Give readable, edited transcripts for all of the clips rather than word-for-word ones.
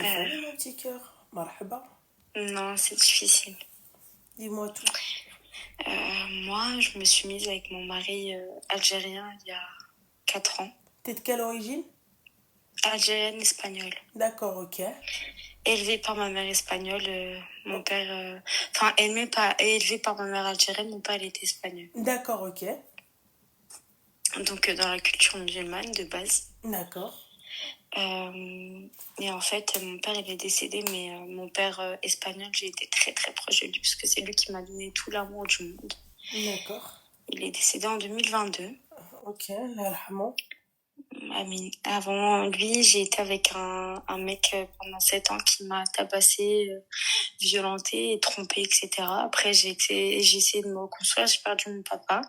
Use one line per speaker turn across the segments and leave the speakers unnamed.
Euh,
Salut mon petit cœur, marhaba,
non, c'est difficile.
dis-moi tout.
Moi, je me suis mise avec mon mari algérien il y a 4 ans.
T'es de quelle origine?
Algérienne espagnole.
D'accord, ok.
Élevée par ma mère espagnole, mon
Oh,
père... Enfin, élevée par ma mère algérienne, mon père il était espagnol.
d'accord, ok.
Donc dans la culture musulmane de base.
D'accord,
Et en fait, mon père il est décédé, mais mon père espagnol, j'ai été très très proche de lui parce que c'est lui qui m'a donné tout l'amour du monde.
d'accord.
Il est décédé en 2022.
Ok, là, alhamdoulilah.
Amine. Avant lui, j'ai été avec un mec pendant 7 ans qui m'a tabassé, violenté et trompé, etc. Après, j'ai essayé de me reconstruire, j'ai perdu mon papa.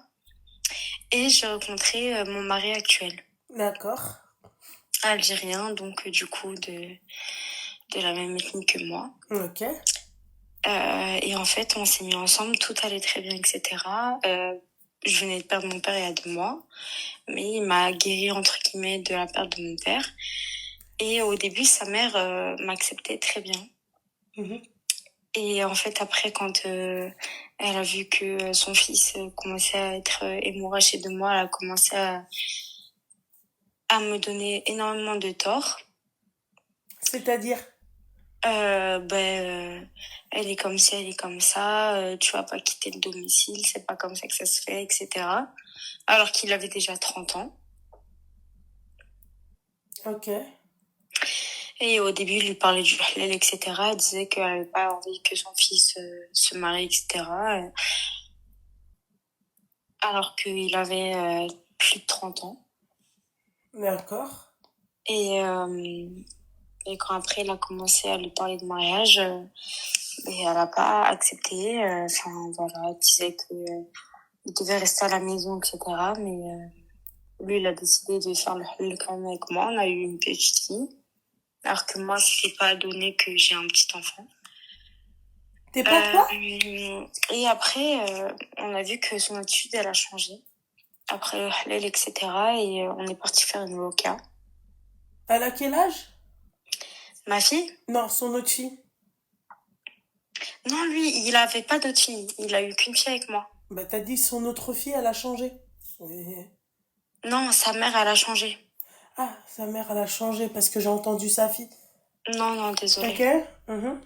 Et j'ai rencontré mon mari actuel,
D'accord,
algérien, donc du coup de la même ethnie que moi.
ok.
Et en fait, on s'est mis ensemble, tout allait très bien, etc. Je venais de perdre mon père il y a 2 mois, mais il m'a guéri, entre guillemets, de la perte de mon père. Et au début, sa mère m'acceptait très bien.
Mhm.
Et en fait, après, quand elle a vu que son fils commençait à être hémorragique de moi, elle a commencé à me donner énormément de tort.
C'est-à-dire,
Elle est comme ci, elle est comme ça, tu vas pas quitter le domicile, c'est pas comme ça que ça se fait, etc. Alors qu'il avait déjà 30 ans.
ok.
Et au début, il lui parlait du halal, etc. Elle disait qu'elle avait pas envie que son fils se marie, etc. Alors qu'il avait plus de 30 ans.
D'accord,
Et, et quand après, il a commencé à lui parler de mariage, et elle a pas accepté. Enfin, voilà, elle disait que il devait rester à la maison, etc. Mais lui, il a décidé de faire le halal quand même avec moi. On a eu une petite fille. Alors que moi, je ne pas donné que j'ai un petit enfant.
t'es pas quoi?
Et après, on a vu que son attitude, elle a changé. Après le halal, etc. Et on est parti faire une loca.
Elle a quel âge?
Ma fille?
Non, son autre fille.
Non, lui, il avait pas d'autre fille. Il a eu qu'une fille avec moi.
Bah t'as dit son autre fille, elle a changé.
Non, sa mère, elle a changé.
Ah, sa mère, elle a changé parce que j'ai entendu sa fille.
Non, non,
Ok.
désolée.
Mhm.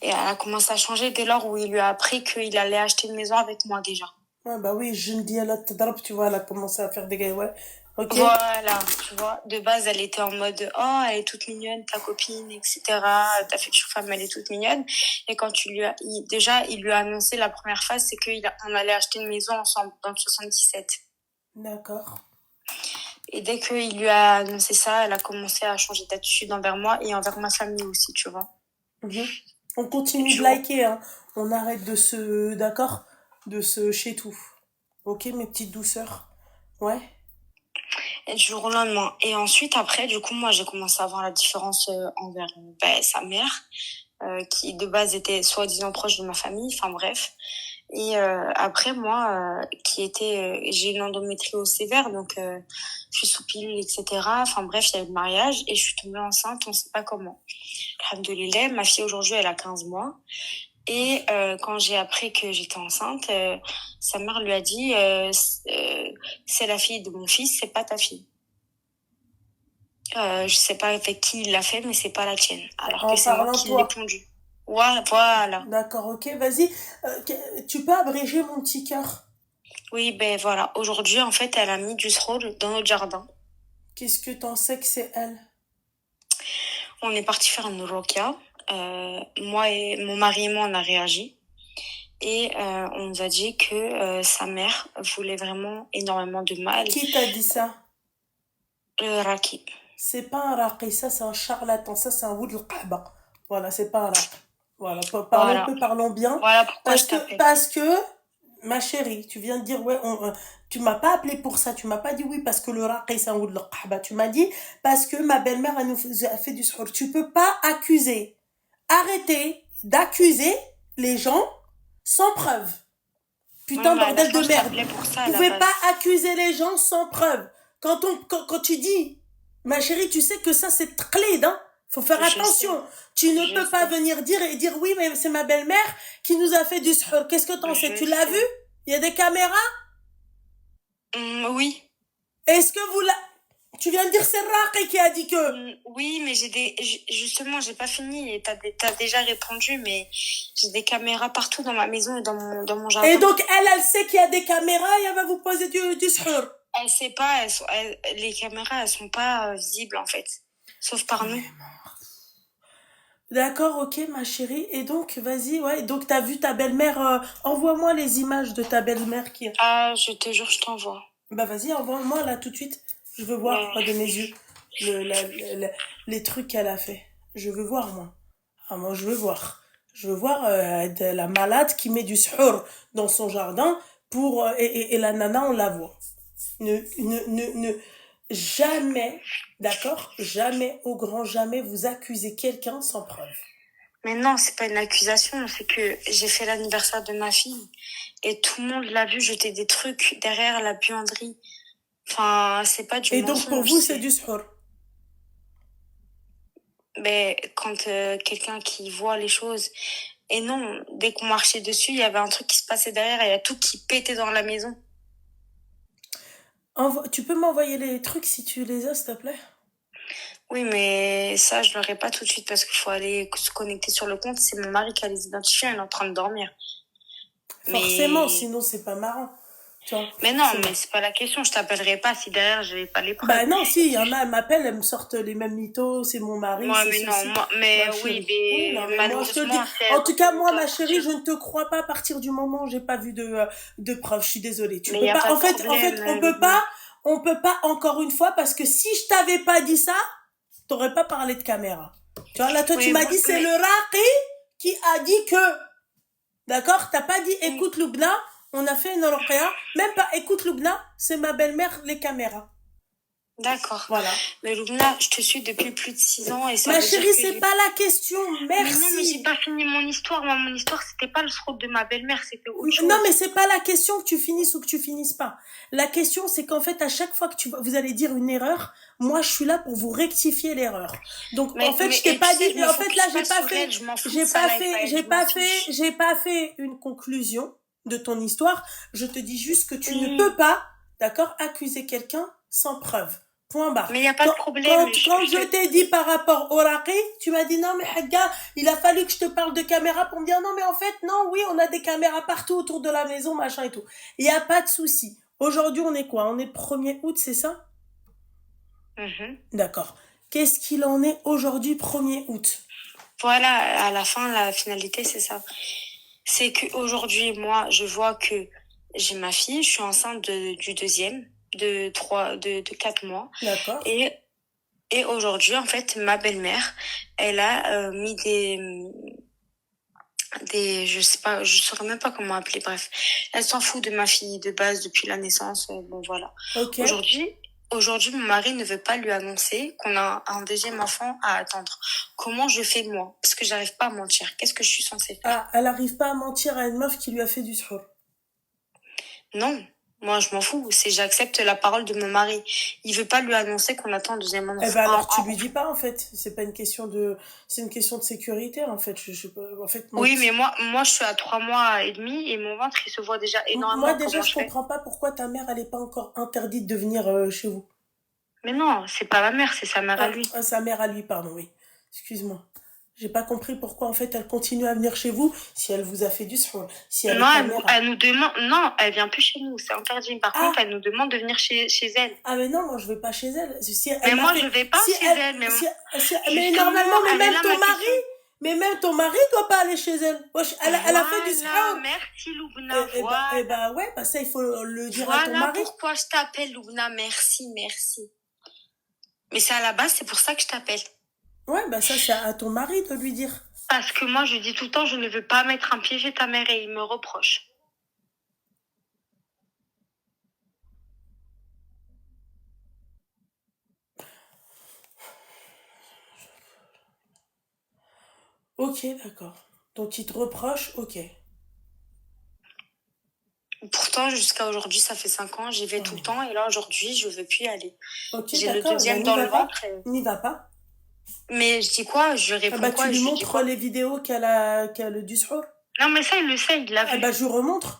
Et elle a commencé à changer dès lors où il lui a appris qu'il allait acheter une maison avec moi déjà.
Ah bah oui, je me dis, elle a tadrap, tu vois, elle a commencé à faire des gars, ouais. Ok.
Voilà, tu vois. De base, elle était en mode, oh, elle est toute mignonne, ta copine, etc. Ta future femme, elle est toute mignonne. Et quand déjà, il lui a annoncé la première phase, c'est qu'on allait acheter une maison ensemble dans le 77.
D'accord.
Et dès qu'il lui a annoncé ça, elle a commencé à changer d'attitude envers moi et envers ma famille aussi, tu vois.
Mhm. On
Et
continue de
jour,
liker, hein. On arrête de se... D'accord? De se chez tout. Ok, mes petites douceurs. Ouais.
et du jour au lendemain. Et ensuite, après, du coup, moi, j'ai commencé à voir la différence envers sa mère, qui de base était soi-disant proche de ma famille, enfin bref. Et après, moi, j'ai une endométriose sévère, donc je suis sous pilule, etc. Enfin bref, il y a eu le mariage et je suis tombée enceinte, on sait pas comment. Alhamdoulilah, ma fille aujourd'hui, elle a 15 mois. Et quand j'ai appris que j'étais enceinte, sa mère lui a dit c'est la fille de mon fils, c'est pas ta fille. Je sais pas avec qui il l'a fait, mais c'est pas la tienne. Alors que
En
c'est moi
parlant
qui l'ai
toi.
pondue. Voilà, voilà.
D'accord, ok, vas-y. Tu peux abréger mon petit cœur?
Oui, ben voilà. Aujourd'hui, en fait, elle a mis du sroll dans notre jardin.
Qu'est-ce que t'en sais que c'est elle?
On est parti faire une rokia. Moi et mon mari et moi, on a réagi. Et on nous a dit que sa mère voulait vraiment énormément de mal.
Qui t'a dit ça?
Le raki.
C'est pas un raqi, ça c'est un charlatan, ça c'est un woud al-qahba. Voilà, c'est pas un raqi. Voilà, parlons
Voilà.
peu, parlons bien.
Voilà pourquoi je
Parce que,
t'appelle.
parce que, ma chérie, tu viens de dire, ouais, tu m'as pas appelé pour ça, tu m'as pas dit oui parce que le raqi c'est un woud al-qahba. Tu m'as dit parce que ma belle-mère a fait du suhour. Tu peux pas accuser. Arrêtez d'accuser les gens sans preuve.
Oui,
Putain,
mais à la
bordel
fin,
de
je
merde.
t'appelais pour ça à
Vous
la
pouvez pas
base.
accuser les gens sans preuve. Quand tu dis, ma chérie, tu sais que ça c'est tqlid, hein. Faut faire
Je sais,
attention. Tu ne
je
peux pas
sais,
venir dire oui, mais c'est ma belle-mère qui nous a fait du suhour. Qu'est-ce que t'en sais?
je
Tu l'as vu?
sais.
Il y a des caméras?
Oui.
Est-ce que vous la... Tu viens de dire c'est Raqi qui a dit que...
Oui, mais justement, j'ai pas fini et t'as déjà répondu, mais j'ai des caméras partout dans ma maison et dans mon
Et
jardin.
donc, elle sait qu'il y a des caméras et elle va vous poser du suhour.
Elle sait pas, les caméras, elles sont pas visibles, en fait. Sauf par nous.
D'accord, ok, ma chérie. Et donc, vas-y, ouais. Donc, t'as vu ta belle-mère. Envoie-moi les images de ta belle-mère qui.
Ah, je te jure, je t'envoie.
Bah, vas-y, envoie-moi là tout de suite. Je veux voir, moi, de mes yeux, les trucs qu'elle a fait. Je veux voir, moi. Ah, moi, je veux voir. Je veux voir de la malade qui met du suhour dans son jardin pour. Et la nana, on la voit. Jamais, d'accord? Jamais, au grand jamais, vous accusez quelqu'un sans preuve.
Mais non, c'est pas une accusation, c'est que j'ai fait l'anniversaire de ma fille et tout le monde l'a vu jeter des trucs derrière la buanderie. Enfin, c'est pas du
Et donc, pour
mensonge,
vous, c'est du suhour.
Mais quand quelqu'un qui voit les choses, et non, dès qu'on marchait dessus, il y avait un truc qui se passait derrière et il y a tout qui pétait dans la maison.
Tu peux m'envoyer les trucs si tu les as, s'il te plaît?
Oui, mais ça, je l'aurai pas tout de suite parce qu'il faut aller se connecter sur le compte. C'est mon mari qui a les identifiés, il est en train de dormir.
Forcément,
Mais
sinon c'est pas marrant. Tu vois,
Mais non,
forcément.
mais c'est pas la question. Je t'appellerai pas si derrière j'avais pas les
Bah
preuves.
non, si, il y en a, elles m'appellent, elles me sortent les mêmes mythos, c'est mon mari,
Moi,
c'est
mais non,
ceci.
moi, mais
Ma
oui,
chérie. Oui, non,
mais
mais moi je te le dis.
malheureusement, c'est
En
elles
tout
qui
cas,
vont
moi,
t'en
ma chérie,
sortir.
je ne te crois pas à partir du moment où j'ai pas vu de preuves. Je suis désolée. Tu
Mais il
peux
y a
pas.
pas de
En
problème,
fait,
Lubna.
on peut pas encore une fois parce que si je t'avais pas dit ça, t'aurais pas parlé de caméra. Tu vois, là, toi, tu
Oui,
m'as dit c'est le
mais
Raqi qui a dit que. D'accord? T'as pas dit
oui,
écoute Loubna, on a fait une ruqya. Même pas écoute Loubna, c'est ma belle-mère, les caméras.
d'accord.
Voilà.
Mais Lubna, je te suis depuis plus de 6 ans et ça
Ma
veut dire
chérie,
que
c'est
j'ai...
pas la question.
Mais non, mais j'ai
Merci.
pas fini mon histoire. Moi, mon histoire, c'était pas le sroute de ma belle-mère, c'était autre
Non, mais
chose.
c'est pas la question que tu finisses ou que tu finisses pas. La question, c'est qu'en fait, à chaque fois que vous allez dire une erreur, moi, je suis là pour vous rectifier l'erreur. Donc, en fait, je t'ai
Et tu
pas
sais,
dit,
je me
en fait, là,
focus pas sur elle, je m'en fous de sa life à elle, je m'en fiche.
j'ai pas fait une conclusion de ton histoire. Je te dis juste que tu ne peux
Oui,
pas, d'accord, accuser quelqu'un sans preuve. Point barre.
mais il y a pas de problème.
Quand je t'ai dit par rapport au Raqi, tu m'as dit non, mais Hagga, il a fallu que je te parle de caméra pour me dire non, mais en fait, non, oui, on a des caméras partout autour de la maison, machin et tout. Il n'y a pas de souci. Aujourd'hui, on est quoi? On est le 1er août, c'est ça?
Mhm.
D'accord. Qu'est-ce qu'il en est aujourd'hui, 1er août?
Voilà, à la fin, la finalité, c'est ça. C'est qu'aujourd'hui, moi, je vois que j'ai ma fille, je suis enceinte du deuxième, de 4 mois.
D'accord.
Et aujourd'hui, en fait, ma belle-mère, elle a mis je sais pas, je saurais même pas comment appeler, bref. Elle s'en fout de ma fille de base depuis la naissance, bon voilà.
Ok.
Aujourd'hui, Aujourd'hui, mon mari ne veut pas lui annoncer qu'on a un deuxième enfant à attendre. Comment je fais moi? Parce que j'arrive pas à mentir. Qu'est-ce que je suis censée faire?
Ah, elle arrive pas à mentir à une meuf qui lui a fait du suhour.
Non, moi je m'en fous. C'est j'accepte la parole de mon mari. Il veut pas lui annoncer qu'on attend un deuxième
Eh
enfant.
ben alors tu lui dis pas en fait. C'est pas une question de, c'est une question de sécurité en fait. En fait,
Oui, mais moi je suis à 3 mois et demi et mon ventre il se voit déjà
moi
énormément.
déjà
Comment
je
je fais?
comprends pas pourquoi ta mère elle est pas encore interdite de venir chez vous.
Mais non, c'est pas ma mère, c'est sa mère à lui.
Sa mère à lui, pardon, oui. Excuse-moi. J'ai pas compris pourquoi en fait elle continue à venir chez vous si elle vous a fait du suhour. Si elle
Non,
est ta mère.
elle nous demande. Non, elle vient plus chez nous, c'est interdit. Par
Ah,
contre, elle nous demande de venir chez elle.
ah mais non, moi je vais pas chez elle. Si
Mais
elle m'a
moi
fait,
je vais pas
si
chez
elle,
elle.
mais
Justement,
normalement,
elle est là ma question.
mais même ton mari doit pas aller chez elle. Wesh, elle a fait du
Voilà,
suhour.
merci Loubna, voilà.
Ouais, bah ça il faut le dire à ton
Voilà
mari.
pourquoi je t'appelle Loubna, merci. Mais c'est à la base, c'est pour ça que je t'appelle.
Ouais, bah ça c'est à ton mari de lui dire.
Parce que moi je dis tout le temps, je ne veux pas mettre un pied chez ta mère et il me reproche.
Ok, d'accord. Donc il te reproche, ok.
Pourtant, jusqu'à aujourd'hui, ça fait 5 ans, j'y vais tout le temps et là aujourd'hui, je veux plus y aller.
Ok,
J'ai le
d'accord, eh ben
deuxième
n'y
dans
va
le
pas.
ventre.
N'y va pas.
Mais je dis quoi? Je
Ah
réponds
bah, tu
quoi?
lui
Je lui dis
montres
quoi?
les vidéos qu'elle du suhour.
Non, mais ça, il le sait, il l'a
Ah bah,
vu.
je lui remontre.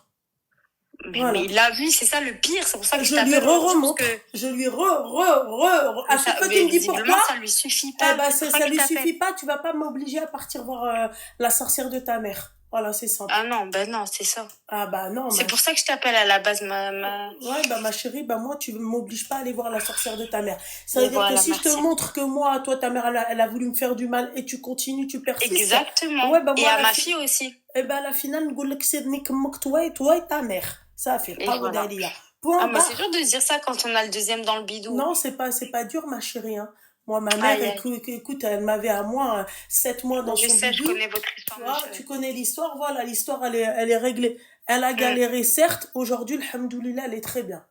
Mais
Voilà.
il l'a vu, c'est ça le pire. C'est pour ça que je
Je lui
t'appelle aujourd'hui, parce que
re-remontre. Je lui re. À chaque fois qu'il
mais
me dit
visiblement,
pourquoi,
ça lui suffit
eh
pas.
ben,
C'est pour ça
ça
que je
lui
t'appelle.
suffit pas, tu vas pas m'obliger à partir voir la sorcière de ta mère. Voilà, c'est simple.
Ah non, ben non, c'est ça.
Ah bah non,
C'est pour ça que je t'appelle à la base,
Ouais, bah ma chérie, bah moi, tu m'obliges pas à aller voir la sorcière de ta mère. Ça veut
Et
dire que
voilà,
si je te
merci.
montre que moi, toi, ta mère, elle a voulu me faire du mal et tu continues, tu persistes,
Exactement.
ouais, bah
Et
moi,
à ma fille aussi.
eh ben, la finale, نقول لك سيرني كمك toi et ta mère. Ça fait
Et
تعود
voilà.
عليا.
Ah,
Point
mais c'est dur
barre.
de dire ça quand on a le deuxième dans le bidou.
Non, c'est pas dur, ma chérie, hein. Moi, ma mère,
Aïe, aïe.
écoute, elle m'avait à moi 7 mois dans
Je
son
sais, je
bidou.
connais votre histoire,
Tu
ma
vois, tu
chérie.
connais l'histoire, voilà, l'histoire, elle est réglée. Elle a
Mm.
galéré, certes, aujourd'hui, alhamdoulilah, elle est très bien.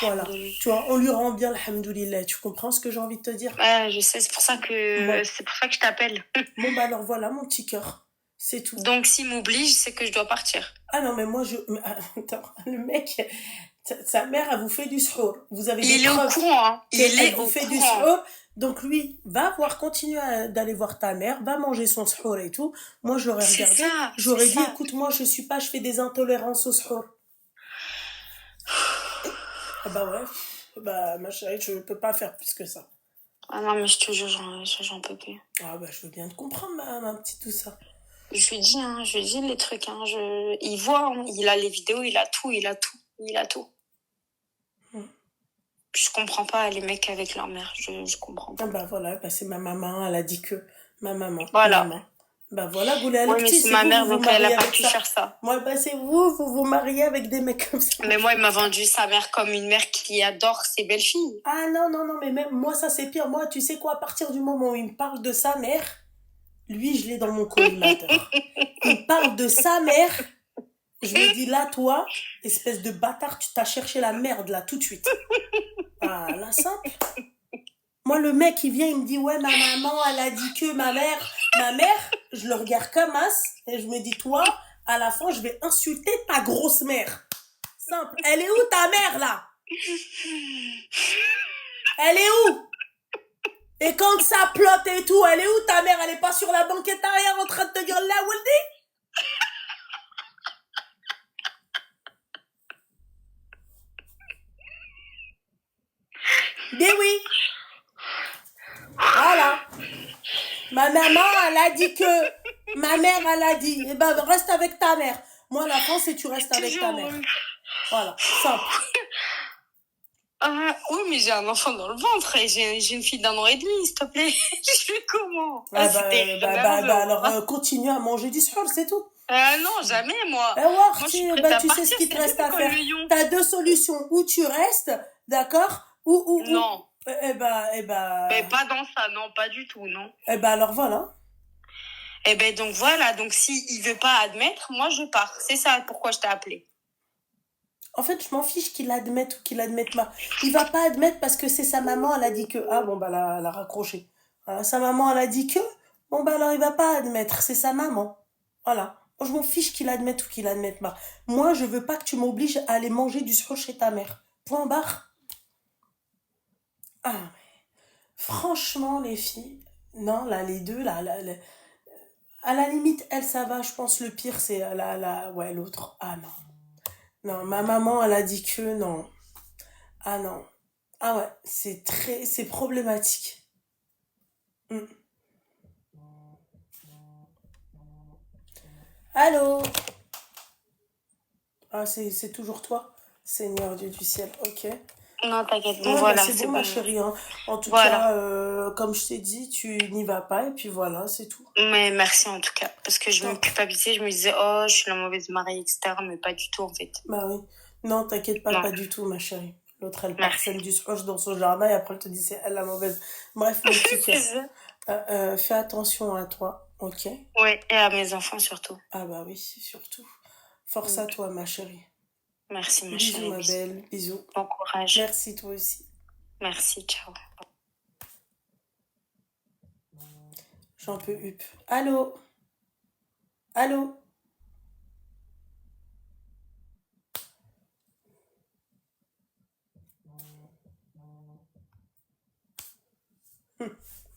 Voilà. Tu vois, on lui rend bien, alhamdoulilah. Tu comprends ce que j'ai envie de te dire?
Ouais, je sais,
Bon.
c'est pour ça que je t'appelle.
Bon, bah alors voilà, mon petit cœur. C'est tout.
Donc, s'il m'oblige, c'est que je dois partir.
Ah non, mais moi, attends, le mec, sa mère, elle vous fait du suhour. Vous avez des
Il est au
preuves
courant, hein. Il
qu'elle
est
vous
au
fait du
courant.
suhour. Donc lui, va voir, continue d'aller voir ta mère, va manger son suhour et tout. Moi, je l'aurais
C'est
regardé.
ça,
J'aurais
c'est
dit,
ça.
écoute, moi, je fais des intolérances au suhour. Ah bah ouais. Bah, ma chérie, je peux pas faire plus que ça.
Ah non, mais je te jure, j'en peux plus.
Ah bah, je veux bien te comprendre, ma petite tout ça.
Je lui dis les trucs, hein. Il voit, hein. Il a les vidéos, il a tout. Je comprends pas les mecs avec leur mère, je comprends
Ah
pas.
bah voilà, bah c'est ma maman, elle a dit que. Ma maman,
Voilà.
maman. Bah voilà, Goulé
Ouais, mais
Alekti,
c'est
c'est
ma
vous,
mère,
vous
donc elle a
mariez
pas
avec
pu
ça.
faire ça.
Moi, bah c'est vous mariez avec des mecs comme ça.
Mais moi, il m'a vendu sa mère comme une mère qui adore ses belles-filles.
Ah non, mais même moi, ça c'est pire. Moi, tu sais quoi, à partir du moment où il me parle de sa mère, lui, je l'ai dans mon collimateur. Il me parle de sa mère, je me dis là, toi, espèce de bâtard, tu t'as cherché la merde là, tout de suite. Ah, là, simple. Moi, le mec, il vient, il me dit, ouais, ma maman, elle a dit que ma mère, je le regarde comme as, et je me dis, toi, à la fin, je vais insulter ta grosse mère. Simple. Elle est où ta mère, là? Elle est où? Et quand ça plotte et tout, elle est où ta mère? Elle est pas sur la banquette arrière en train de te dire, là, Waldi? Mais oui. Voilà. Ma maman, elle a dit que. Ma mère, elle a dit. Eh ben, reste avec ta mère. Moi, la France, c'est tu restes avec ta mère. Voilà. Simple.
Ah, oui, mais j'ai un enfant dans le ventre et j'ai une fille d'1 an et demi, s'il te plaît. Je fais comment?
Ah
C'était
alors, continue à manger du sucre, c'est tout.
Ah non, jamais, moi.
Eh
Moi, je
ouais,
suis prête à
tu sais
partir,
ce qu'il te
c'est
reste
lui,
à
quoi,
faire.
le lion.
T'as deux solutions. Ou tu restes, d'accord? Ou.
Non.
Eh ben.
Mais pas dans ça, non, pas du tout, non.
Eh ben, alors voilà.
Eh ben, donc voilà, donc si il veut pas admettre, moi je pars. C'est ça pourquoi je t'ai appelé.
En fait, je m'en fiche qu'il admette ou qu'il admette pas. Il va pas admettre parce que c'est sa maman, elle a dit que. Ah bon, bah, elle a raccroché. Voilà, sa maman, elle a dit que. Bon, bah, alors il va pas admettre. C'est sa maman. Voilà. Moi, je m'en fiche qu'il admette ou qu'il admette pas. Moi, je veux pas que tu m'obliges à aller manger du sucre chez ta mère. Point barre. Ah, mais franchement, les filles. Non, là, les deux, là, à la limite, elle, ça va. Je pense le pire, c'est ouais, l'autre. Ah non. Non, ma maman, elle a dit que non. Ah non. Ah ouais, c'est problématique. Mm. Allô? Ah, c'est toujours toi? Seigneur Dieu du ciel, ok.
Non, t'inquiète, bon
Ouais,
voilà,
bah c'est
c'est
bon,
bon.
ma chérie, hein. En tout
Voilà.
cas, comme je t'ai dit, tu n'y vas pas, et puis voilà, c'est tout.
Mais merci en tout cas, parce que je me
Non.
culpabilisais, je me disais, oh, je suis la mauvaise mariée, etc. Mais pas du tout en fait.
Bah oui. Non, t'inquiète pas,
Non.
pas du tout, ma chérie. L'autre, elle
Merci.
parsème du scotch dans son jardin, et après, elle te dit c'est elle la mauvaise. Bref, mon petit
C'est
cœur.
ça.
Fais attention à toi, ok?
Ouais, et à mes enfants surtout.
Ah bah oui, surtout. Force à toi, ma chérie.
Merci, ma
Bisous,
chérie.
ma belle. Bisous.
Bon courage.
Merci, toi aussi.
Merci, ciao.
J'en peux up. Allô? Allô?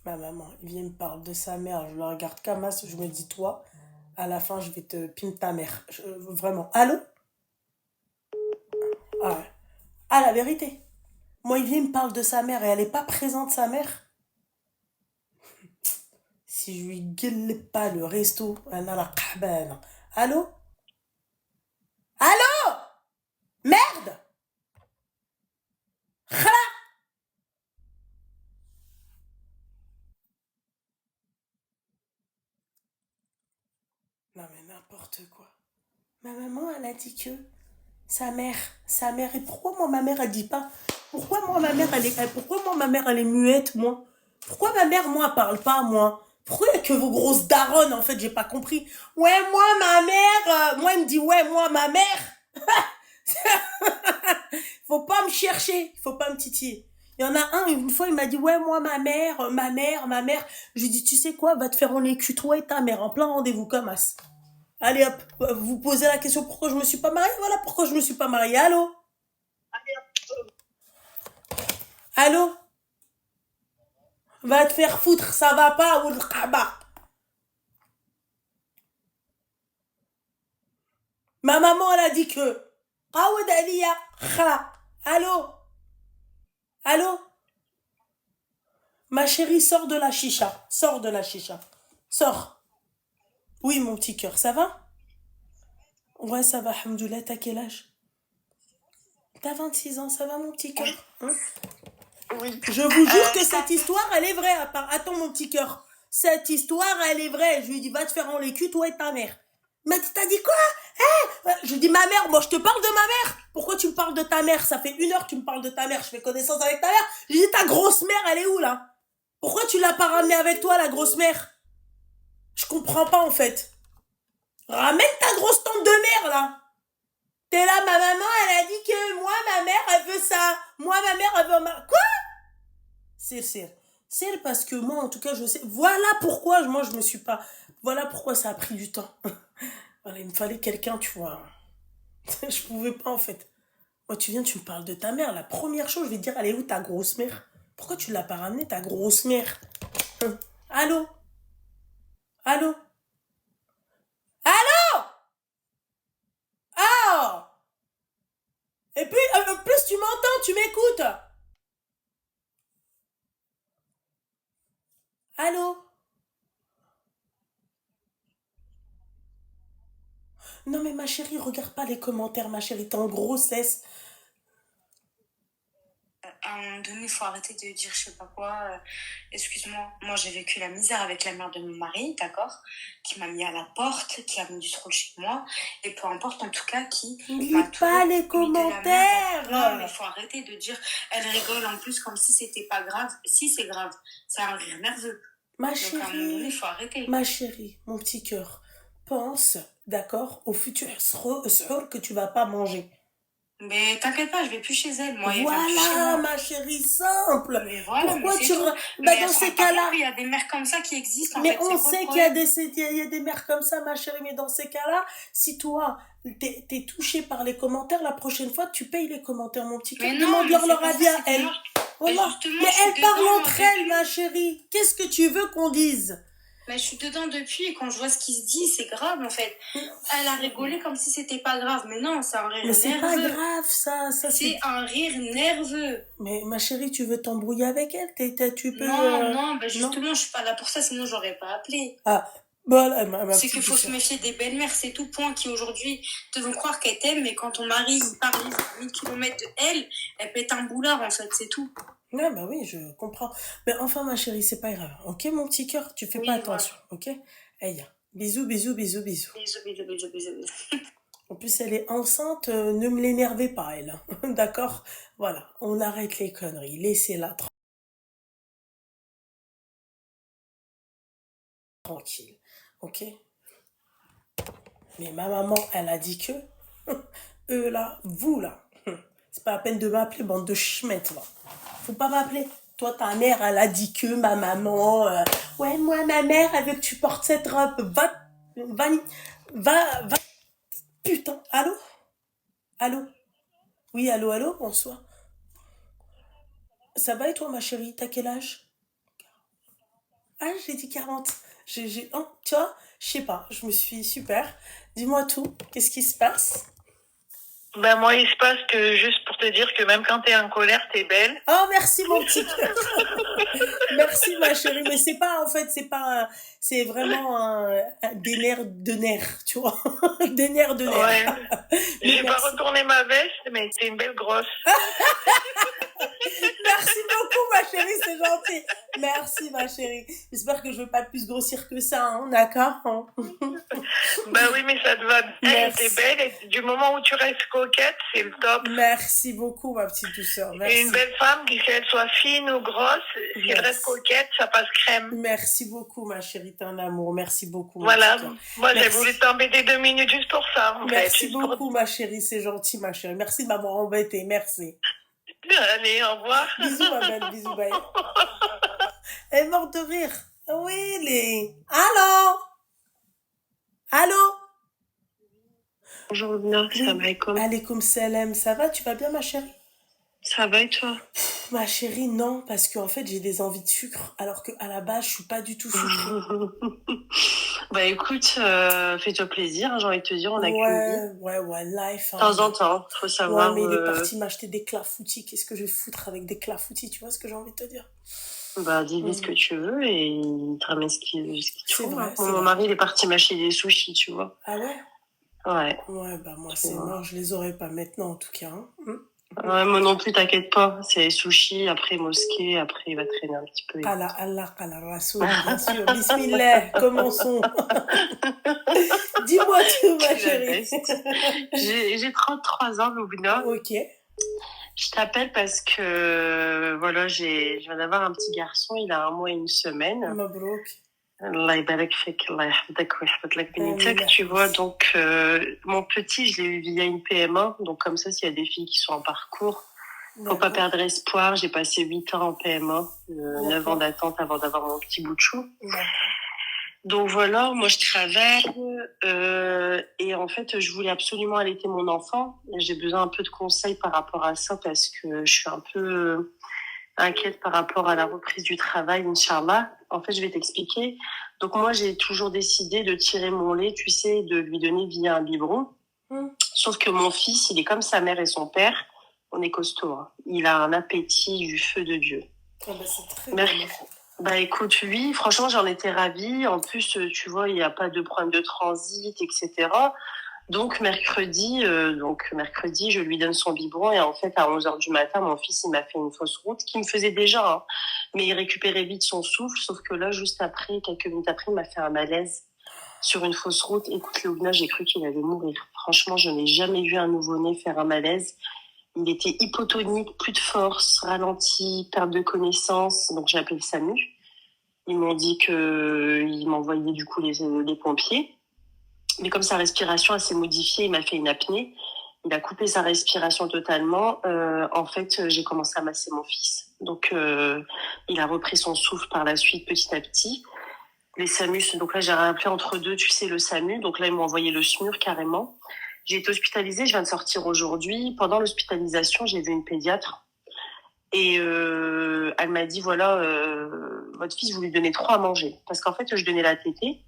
Ma maman, il vient me parler de sa mère, je le regarde comme ça, je me dis, toi, à la fin, je vais te pim ta mère. Vraiment. Allô? Ah ouais. Ah, la vérité. Moi, il vient me parle de sa mère et elle est pas présente, sa mère. Si je lui gueule pas le resto, elle a la cabane. Allô? Allô? Merde! Khala. Non mais n'importe quoi. Ma maman, elle a dit que sa mère, sa mère. Et pourquoi moi, ma mère, elle dit pas? Pourquoi moi, ma mère, pourquoi moi, ma mère, elle est muette, moi? Pourquoi ma mère, moi, elle parle pas, moi? Pourquoi y a que vos grosses daronnes, en fait, j'ai pas compris. Ouais, moi, ma mère, moi, elle me dit, ouais, moi, ma mère. Faut pas me chercher, faut pas me titiller. Il y en a un, une fois, il m'a dit, ouais, moi, ma mère, ma mère, ma mère. Je lui ai dit, tu sais quoi, va te faire en écu, toi et ta mère, en plein rendez-vous, comme as. Allez hop, vous posez la question pourquoi je me suis pas mariée, voilà pourquoi je me suis pas mariée. Allô? Allô? Va te faire foutre, ça va pas, ou le kaba. Ma maman, elle a dit que. Aoud Aliya, khala. Allô? Allô? Ma chérie, sors de la chicha. Sors de la chicha. Sors. Oui, mon petit cœur, ça va? Ouais, ça va, alhamdoulilah, t'as quel âge? T'as 26 ans, ça va, mon petit cœur?
Oui,
Hein?
oui.
Je vous jure que
Je
cette
t'appelle.
histoire, elle est vraie. Attends, mon petit cœur. Cette histoire, elle est vraie. Je lui ai dit, va te faire en les culs, toi et ta mère. Mais t'as dit quoi? Je lui dis, ma mère, moi, je te parle de ma mère. Pourquoi tu me parles de ta mère? Ça fait 1 heure que tu me parles de ta mère. Je fais connaissance avec ta mère. Je lui dis, ta grosse mère, elle est où, là? Pourquoi tu l'as pas ramenée avec toi, la grosse mère? Je comprends pas, en fait. Ramène ta grosse tante de mère, là. T'es là, ma maman, elle a dit que moi, ma mère, elle veut ça. Moi, ma mère, elle veut quoi? C'est parce que moi, en tout cas, je sais. Voilà pourquoi moi, je me suis pas. Voilà pourquoi ça a pris du temps. Voilà, il me fallait quelqu'un, tu vois. Je pouvais pas, en fait. Moi, tu viens, tu me parles de ta mère. La première chose, je vais te dire, elle est où ta grosse mère? Pourquoi tu l'as pas ramenée, ta grosse mère? Allô? Allô? Allô? Ah! Et puis, en plus, tu m'entends, tu m'écoutes. Allô? Non, mais ma chérie, regarde pas les commentaires, ma chérie, t'es en grossesse.
À un moment donné, il faut arrêter de dire je sais pas quoi. Excuse-moi, moi j'ai vécu la misère avec la mère de mon mari, d'accord? Qui m'a mis à la porte, qui a mis du troll chez moi, et peu importe en tout cas, qui
Lis
m'a
pas
toujours
les
mis de la merde. Non, mais il
commentaires.
faut arrêter de dire elle rigole en plus comme si c'était pas grave. Si c'est grave, c'est un rire nerveux.
Ma
Donc à un moment donné, il
chérie,
faut arrêter.
ma chérie, mon petit cœur, pense, d'accord, au futur sahur que tu vas pas manger.
Mais t'inquiète pas, je vais plus chez elle, moi, elle vient plus chez
Voilà,
moi.
ma chérie, simple.
Mais voilà, mais
Pourquoi
c'est
tu...
tout. Mais
Bah,
elle
dans
se rend
ces
pas compte
cas-là,
qu'il y a des mères comme ça qui existent, en
mais
fait.
on
C'est quoi le
sait qu'il y a
problème?
des mères comme ça, ma chérie, mais dans ces cas-là, si toi, t'es touché par les commentaires, la prochaine fois, tu payes les commentaires, mon petit cœur.
Mais non, mais
Demande-leur
c'est
leur
pas ça,
avis à
c'est que
elles.
moi, mais
Voilà.
justement,
Mais
je suis
elles parlent
dedans, moi,
entre elles, ma
depuis.
chérie. Qu'est-ce que tu veux qu'on dise?
Mais je suis dedans depuis, et quand je vois ce qui se dit, c'est grave, en fait. Elle a rigolé comme si c'était pas grave, mais non, c'est un
Mais
rire
c'est pas
nerveux.
grave, ça c'est...
C'est un rire nerveux.
Mais ma chérie, tu veux t'embrouiller avec elle? Tu peux...
Non, non, bah
Non?
justement, je suis pas là pour ça, sinon j'aurais pas appelé.
Ah, voilà, ma
C'est qu'il
petite
faut se
douceur.
méfier des belles-mères, c'est tout point qui aujourd'hui te font croire qu'elles t'aiment, mais quand ton mari il part vivre à 1000 km de elle, elle pète un boulard en fait, c'est tout.
Ouais, bah oui, je comprends. Mais enfin, ma chérie, c'est pas grave. Ok, mon petit cœur, tu fais pas
Oui, voilà.
attention, ok? Aïe, bisous, bisous, bisous, bisous.
Bisous, bisous, bisous, bisous, bisous.
En plus, elle est enceinte, ne me l'énervez pas, elle. D'accord? Voilà, on arrête les conneries. Laissez-la tranquille, ok? Mais ma maman, elle a dit que... Eux là, vous là, c'est pas la peine de m'appeler, bande de schmettes là. Faut pas m'appeler. Toi, ta mère, elle a dit que ma maman... ouais, moi, ma mère, elle veut que tu portes cette robe. Va, va, putain. Allô? Allô? Oui, allô, allô, bonsoir. Ça va et toi, ma chérie? T'as quel âge? Ah, j'ai dit 40. Oh, tu vois, je sais pas, je me suis super. Dis-moi tout, qu'est-ce qui se passe?
Ben moi, il se passe que juste pour te dire que même quand t'es en colère, t'es belle.
Oh, merci mon petit cœur. Merci ma chérie, mais c'est pas en fait, c'est vraiment des nerfs de nerfs, tu vois, des nerfs de nerfs.
Ouais.
Mais
J'ai pas
merci.
retourné ma veste, mais t'es une belle grosse.
Merci beaucoup ma chérie, c'est gentil. Merci ma chérie. J'espère que je vais pas plus grossir que ça, hein, d'accord? Hein.
Ben oui, mais ça te va bien, t'es
Merci.
belle. Et du moment où tu restes coquette, c'est le top.
Merci beaucoup ma petite douceur.
Et
Merci.
une belle femme, qu'elle soit fine ou grosse, si elle reste
Merci.
coquette, ça passe crème.
Merci beaucoup ma chérie, t'es un amour. Merci beaucoup mon
Voilà.
petit cœur.
Moi, j'ai
Merci.
voulu t'embêter 2 minutes juste pour ça, en fait.
Merci
Juste pour...
beaucoup ma chérie, c'est gentil ma chérie. Merci de m'avoir embêtée, merci.
Allez, au revoir.
Bisous ma belle, bisous, bye. Elle est morte de rire. Oui, les... Allô? Allô?
Bonjour, Luna, salam alaikum.
Alaikum salam, ça va? Tu vas bien ma chérie?
Ça va et toi?
Ma chérie, non, parce qu'en fait, j'ai des envies de sucre, alors qu'à la base, je suis pas du tout sucrée.
Bah écoute, fais-toi plaisir, hein, j'ai envie de te dire, on a qu'une vie.
Ouais, life.
De temps en temps, faut savoir...
Ouais, mais il est parti m'acheter des clafoutis. Qu'est-ce que je vais foutre avec des clafoutis? Tu vois ce que j'ai envie de te dire?
Bah, dis-lui ce que tu veux et il te ramène ce qu'il faut.
Vrai,
Mon mari, il est parti m'acheter des sushis, tu vois.
Ah ouais?
Ouais.
Ouais, bah moi, c'est mort, je les aurais pas maintenant, en tout cas. Hein.
Ouais, moi non plus, t'inquiète pas. C'est sushi, après mosquée, après il va traîner un petit peu.
Allah, Rasoul, bien sûr. Bismillah, commençons. Dis-moi tout, ma chérie.
J'ai 33 ans, Loubna.
Ok.
Je t'appelle parce que, voilà, je viens d'avoir un petit garçon, il a 1 mois et 1 semaine.
Mabrouk.
Allah yabarak fik, Allah yahfadak wa yahfadlak benitak, tu vois. Donc, mon petit, je l'ai eu via une PMA. Donc, comme ça, s'il y a des filles qui sont en parcours, faut pas perdre espoir. J'ai passé 8 ans en PMA, 9 ans d'attente avant d'avoir mon petit bout de chou. Donc voilà, moi je travaille et en fait je voulais absolument allaiter mon enfant. J'ai besoin un peu de conseils par rapport à ça parce que je suis un peu inquiète par rapport à la reprise du travail, Inch'Allah. En fait, je vais t'expliquer. Donc moi j'ai toujours décidé de tirer mon lait, tu sais, de lui donner via un biberon. Sauf que mon fils, il est comme sa mère et son père. On est costaud. Hein. Il a un appétit du feu de Dieu.
Oh bah c'est très bien.
Bah écoute, oui, franchement, j'en étais ravie. En plus, tu vois, il n'y a pas de problème de transit, etc. Donc mercredi, je lui donne son biberon et en fait, à 11h du matin, mon fils, il m'a fait une fausse route qui me faisait déjà, hein, mais il récupérait vite son souffle. Sauf que là, juste après, quelques minutes après, il m'a fait un malaise sur une fausse route. Écoute, Léotina, j'ai cru qu'il allait mourir. Franchement, je n'ai jamais vu un nouveau-né faire un malaise. Il était hypotonique, plus de force, ralenti, perte de connaissance. Donc j'ai appelé le SAMU. Ils m'ont dit qu'ils m'envoyaient du coup les pompiers. Mais comme sa respiration s'est modifiée, il m'a fait une apnée. Il a coupé sa respiration totalement. En fait, j'ai commencé à masser mon fils. Donc il a repris son souffle par la suite petit à petit. Les SAMU, donc là j'ai rappelé entre deux, tu sais, le SAMU. Donc là ils m'ont envoyé le SMUR carrément. J'ai été hospitalisée, je viens de sortir aujourd'hui. Pendant l'hospitalisation, j'ai vu une pédiatre. Et elle m'a dit, voilà, votre fils, vous lui donnez trop à manger. Parce qu'en fait, je donnais la tétée,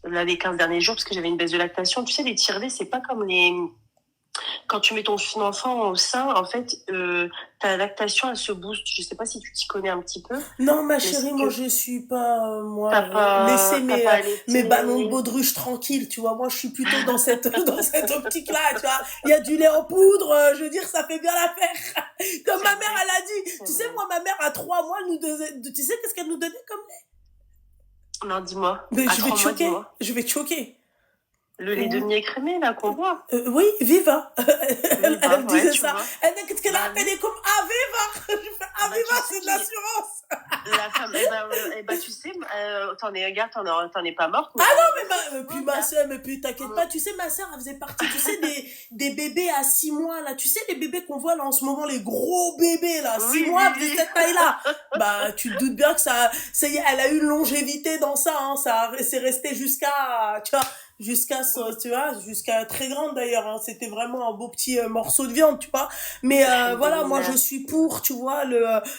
là, les 15 derniers jours, parce que j'avais une baisse de lactation. Tu sais, les tire-laits, c'est pas comme les... Quand tu mets ton enfant au sein, en fait, ta lactation, elle se booste. Je sais pas si tu t'y connais un petit peu.
Non, ma chérie, moi, je suis pas, laisser mes ballons de baudruche tranquilles, tu vois. Moi, je suis plutôt dans cette optique-là, tu vois. Il y a du lait en poudre, je veux dire, ça fait bien l'affaire. Comme ma mère, elle a dit. Tu sais, moi, ma mère, à 3 mois, tu sais qu'est-ce qu'elle nous donnait comme lait?
Non, dis-moi.
Mais je vais te choquer.
Le lait demi-écrémé, là, qu'on voit.
Oui, Viva. Elle disait ça.
Vois.
Elle dit qu'elle a appelé comme Aviva. Je fais Aviva, c'est de l'assurance.
La femme, tu sais, t'en es pas morte.
Ah non, mais puis ma soeur, mais puis t'inquiète pas, tu sais, ma soeur, elle faisait partie, tu sais, des bébés à 6 mois, là. Tu sais, les bébés qu'on voit là en ce moment, les gros bébés, là, 6 mois, de cette taille-là. Bah, tu te doutes bien que ça y est, elle a eu une longévité dans ça, hein. C'est resté jusqu'à, tu vois. tu vois, jusqu'à très grande d'ailleurs, hein. C'était vraiment un beau petit morceau de viande, tu vois. Mais voilà, moi je
Alhamdoulilah.
suis pour, tu vois,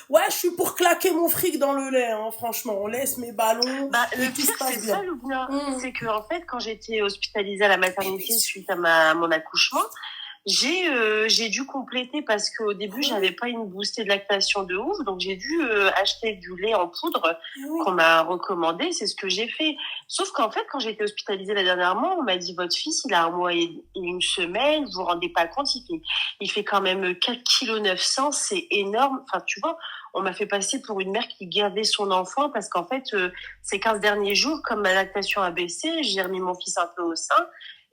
ouais, je suis pour claquer mon fric dans le lait, hein, franchement. On laisse mes ballons
Bah,
et
le
tout
pire,
se
c'est
passe
ça,
bien.
Loubna.
Hum.
C'est que, en fait, quand j'étais hospitalisée à la
Bébé
maternité
sûr.
suite à mon accouchement, j'ai dû compléter parce qu'au
Ah
début,
ouais,
j'avais
oui,
pas une boostée de lactation de ouf. Donc, j'ai dû acheter du lait en poudre
ah
qu'on
oui.
m'a recommandé. C'est ce que j'ai fait. Sauf qu'en fait, quand j'ai été hospitalisée la dernièrement, on m'a dit, votre fils, il a 1 mois et 1 semaine. Vous vous rendez pas compte, il fait quand même 4,9 kg. C'est énorme. Enfin, tu vois, on m'a fait passer pour une mère qui gardait son enfant parce qu'en fait, ces 15 derniers jours, comme ma lactation a baissé, j'ai remis mon fils un peu au sein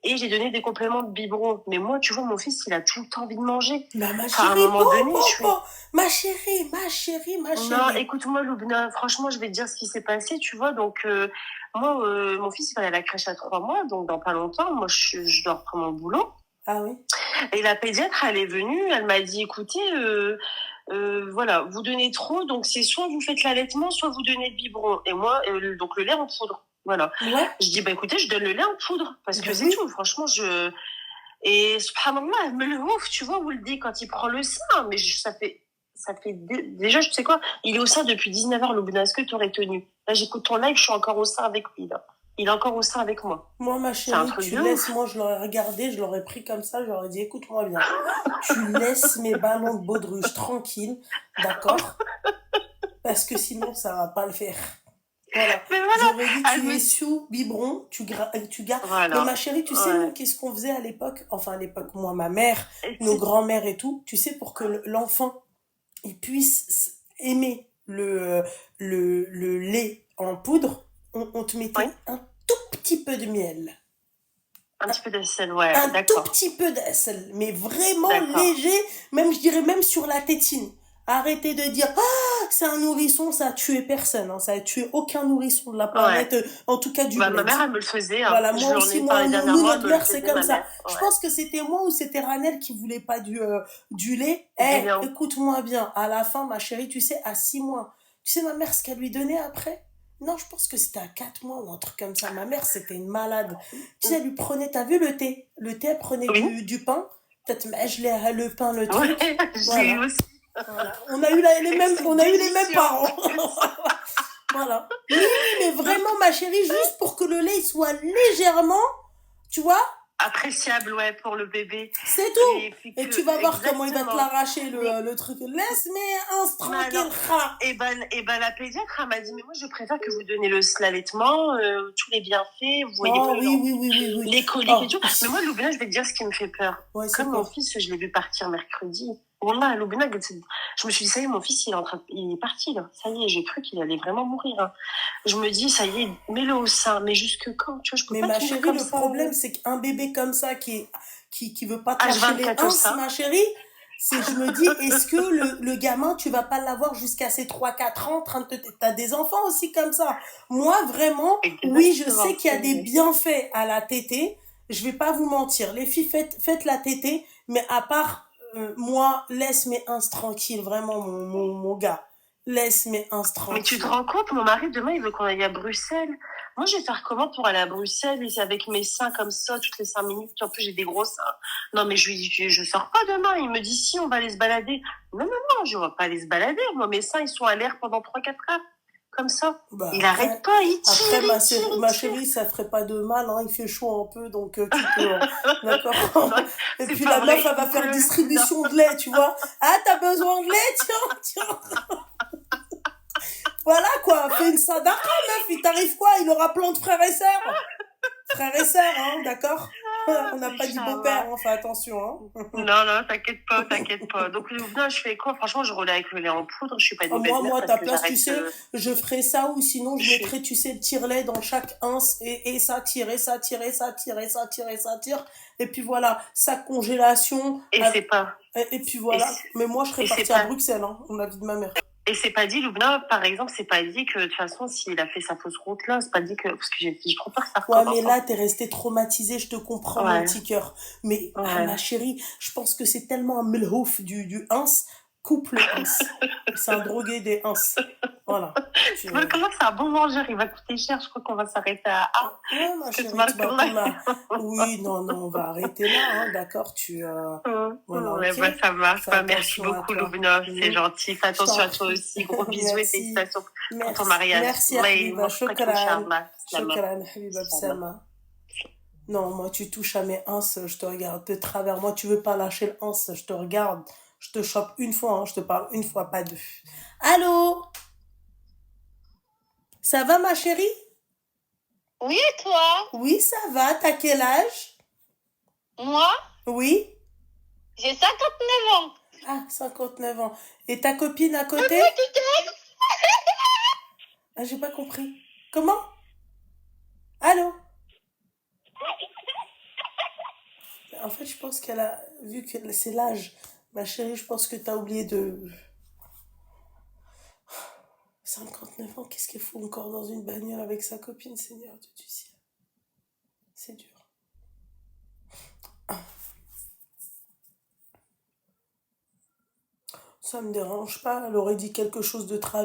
et j'ai donné des compléments de biberon. Mais moi, tu vois, mon fils, il a tout le temps envie de manger.
Mais ma
Enfin, à un
chérie,
moment donné, je fais,
ma chérie, ma chérie, ma
non,
chérie.
écoute-moi, Loubna, franchement, je vais te dire ce qui s'est passé, tu vois. Donc, moi, mon fils, il va aller à la crèche à 3 mois, donc dans pas longtemps, moi, je dois reprendre mon boulot.
Ah oui.
Et la pédiatre, elle est venue, elle m'a dit, écoutez, voilà, vous donnez trop, donc c'est soit vous faites l'allaitement, soit vous donnez le biberon. Et moi, donc le lait en poudre. Voilà.
Ouais,
Je dis, bah écoutez, je donne le lait en poudre, parce que
ben
c'est
oui.
tout. Franchement, et subhanallah, elle me le ouf, tu vois, vous le dit quand il prend le sein, mais déjà, je sais quoi, il est au sein depuis 19 heures, Loubna, est-ce que tu aurais tenu? Là, j'écoute ton live, je suis encore au sein avec lui, là. Il est encore au sein avec moi.
Moi, ma
C'est un
chérie,
truc
tu
de
laisses,
ouf.
moi, je l'aurais regardé, je l'aurais pris comme ça, j'aurais dit, écoute-moi bien. Tu laisses mes ballons de baudruche tranquilles, d'accord? Parce que sinon, ça va pas le faire. Voilà.
Mais voilà,
J'aurais dit,
elle
tu es
me...
sous biberon, tu gardes. Mais
Voilà.
ma chérie, tu sais, nous,
Ouais.
qu'est-ce qu'on faisait à l'époque? Enfin, à l'époque, moi, ma mère,
Et
nos grands-mères et tout, tu sais, pour que l'enfant, il puisse aimer le lait en poudre, on te
oui,
mettait un tout petit peu de miel.
un petit peu de sel, ouais,
Un tout
d'accord.
petit peu d'aisselle, mais vraiment
D'accord.
léger, même je dirais même sur la tétine. Arrêtez de dire ah c'est un nourrisson, ça a tué personne, hein, ça a tué aucun nourrisson de la
Ouais.
planète, en tout cas du
Bah, ma
bled.
mère, elle me le faisait, hein.
Voilà,
Je
moi
lui en
aussi,
ai parlé
nous
dernièrement, elle
notre
me le
mère c'est
faisait,
comme
ma
ça.
mère.
Je
Ouais.
pense que c'était moi ou c'était Ranel qui voulait pas du lait.
Du
Eh,
lion.
écoute-moi bien, à la fin ma chérie, tu sais à 6 mois, tu sais ma mère ce qu'elle lui donnait après? Non, je pense que c'était à 4 mois ou un truc comme ça. Ma mère, c'était une malade. Tu sais, elle lui prenait, t'as vu le thé? Le thé, elle prenait
Oui.
du pain. Peut-être, le pain, le
Ouais,
truc.
j'ai eu
Voilà.
aussi.
Voilà. Les
Et
mêmes,
c'est
on a eu les mêmes
délicieux en
parents.
plus.
Voilà. Oui, oui, mais
Donc,
vraiment, ma chérie, juste pour que le lait il soit légèrement, tu vois,
appréciable, ouais, pour le bébé.
c'est tout.
Et puis
Et tu vas voir comment il va te
exactement.
l'arracher,
Mais,
le truc. Laisse-moi un
mais
tranquille,
alors,
kha.
et ben, la pédiatre, elle m'a dit, mais moi, je préfère que vous donnez l'allaitement, tous les bienfaits, vous voyez
Oh,
plus
oui, oui, oui, oui, oui.
les coliques et
Oh,
tout. Mais moi, Loubna, je vais te dire ce qui me fait peur.
ouais, c'est
Comme mon
quoi?
fils, je l'ai vu partir mercredi. Wallah, Loubna, je me suis dit, ça y est, mon fils, il est parti, là. Ça y est, j'ai cru qu'il allait vraiment mourir, hein. Je me dis, ça y est, mets-le au sein. Mais jusque quand? Tu vois, je peux
Mais
pas
ma
tenir
chérie,
comme
le
ça.
problème, c'est qu'un bébé comme ça qui veut pas te lâcher les
H24 au
uns,
sein.
ma chérie, je me dis, est-ce que le gamin, tu vas pas l'avoir jusqu'à ses 3 4 ans, t'as des enfants aussi comme ça. Moi, vraiment, oui, je sais
Exactement.
qu'il y a des bienfaits à la tétée. Je vais pas vous mentir. Les filles, faites la tétée, mais à part, moi, laisse mes ins tranquilles, vraiment, mon gars. Laisse mes ins
Mais tu te
tranquilles.
rends compte, mon mari, demain, il veut qu'on aille à Bruxelles. Moi, je vais faire comment pour aller à Bruxelles, et c'est avec mes seins comme ça, toutes les 5 minutes. En plus, j'ai des gros seins. Non, mais je lui dis, je sors pas demain. Il me dit, si, on va aller se balader. Non, non, non, je vais pas aller se balader. Moi, mes seins, ils sont à l'air pendant 3 4 heures. Comme ça.
Bah
Il arrête
après,
pas, il
après
tire, il tire, il
ma
tire.
chérie, ça ferait pas de mal, hein, il fait chaud un peu, donc tu peux, hein, d'accord?
Non,
Et
c'est
puis
pas
la meuf,
vrai.
elle va
Il
faire
pleut. Non.
distribution de lait, tu vois? Ah, t'as besoin de lait? Tiens, tiens. Voilà quoi, fais une sadaqa, meuf, il t'arrive quoi? Il aura plein de frères et sœurs. Frères et sœurs, hein, d'accord? On n'a pas dit beau-père,
Inch'Allah.
hein, fais attention, hein.
Non, non, t'inquiète pas, t'inquiète pas. Donc, non, je fais quoi? Franchement, je roule avec le lait en poudre. Je suis pas une
Ah,
mauvaise mère
moi, à
parce
ta
que
place, tu
j'arrête.
sais, je ferais ça ou sinon
Je
je
suis.
mettrais, tu sais, le tire-lait dans chaque anse et ça tire, et ça tire, et ça tire, et ça tire, et ça tire. Et puis voilà, sa congélation.
Et c'est pas.
Et puis
Et
voilà.
c'est
Mais moi, je serais
et c'est
partie à
pas.
Bruxelles, hein, on a vie de ma mère.
Et c'est pas dit, Loubna, par exemple, c'est pas dit que de toute façon, s'il a fait sa fausse route là, c'est pas dit que. Parce que j'ai trop peur que ça
Ouais, mais
recommence,
là,
hein.
t'es resté traumatisé, je te comprends, mon
Ouais,
petit cœur. Mais, ah, ma
ouais.
chérie, je pense que c'est tellement un melhouf du ins couple ins. C'est un drogué des ins. Voilà. Tu...
Comment c'est un bon mangeur, il va coûter cher, je crois qu'on va s'arrêter à un.
Ouais, ma
Parce que
chérie,
tabarakallah.
oui, non, non, on va arrêter là, hein, d'accord, voilà,
Ouais,
ok.
bah, ça marche.
Fais
Bah, merci
attention à
beaucoup,
toi.
Loubna. C'est gentil. Fais
Je t'en
attention à toi
prie.
aussi. Gros bisous et
Merci.
félicitations pour ton
Merci.
mariage.
Merci يا
Allah
حبيبة.
يوفقك إن شاء
شكرا.
الله. سلامة.
شكرا حبيبة بسامة. Non, moi, tu touches à mes ins, je te regarde de travers. Moi, tu veux pas lâcher le ins, je te regarde. Je te chope une fois, hein, je te parle une fois, pas deux. Allô? Ça va, ma chérie?
Oui, et toi?
Oui, ça va. T'as quel âge?
Moi,
Oui?
j'ai 59 ans.
Ah, 59 ans. Et ta copine à côté? Ah, j'ai pas compris. Comment? Allô? En fait, je pense qu'elle a vu que c'est l'âge. Ma chérie, je pense que t'as oublié de... 59 ans, qu'est-ce qu'il faut encore dans une bagnole avec sa copine, Seigneur Dieu du ciel? C'est dur. Ça me dérange pas, elle aurait dit quelque chose de travers.